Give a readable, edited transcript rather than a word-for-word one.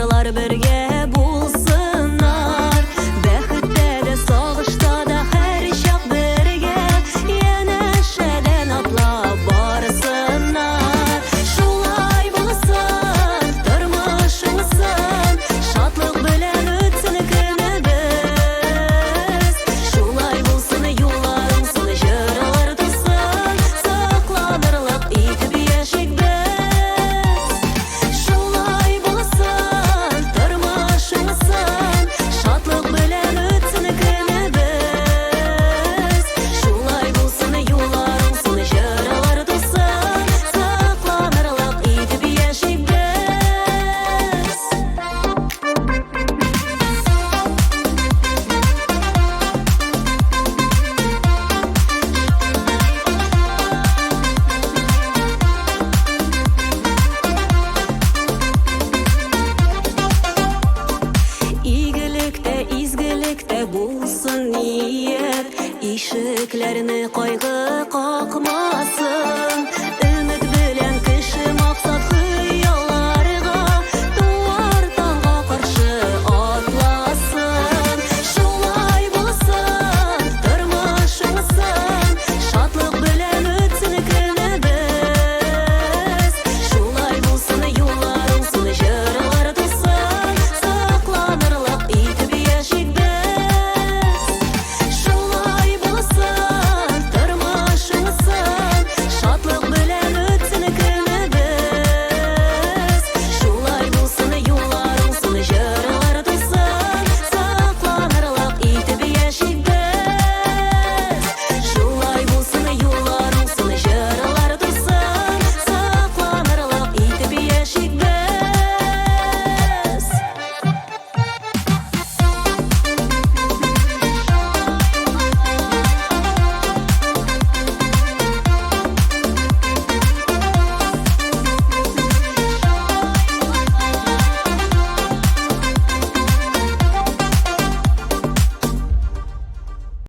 Барлар бергә булсыннар, бәхеттә дә, сагышта да һәр чак бергә, янәшәдән атлап барсыннар. Шулай булсын, тормышымызсын, шатлык белән үтсен көнебез. Шулай булсын, юлларыңсын, җырлар тусын, сакланырлык итеп яшик без. Шулай булсын, тормышымызсын, шатлык белән үтсен көнебез. Шулай булсын, юлларыңсын, җырлар тусын, сакланырлык итеп яшик без. Игелектә, изгелектә булсын ният, ишекләрне кайгы какмасын.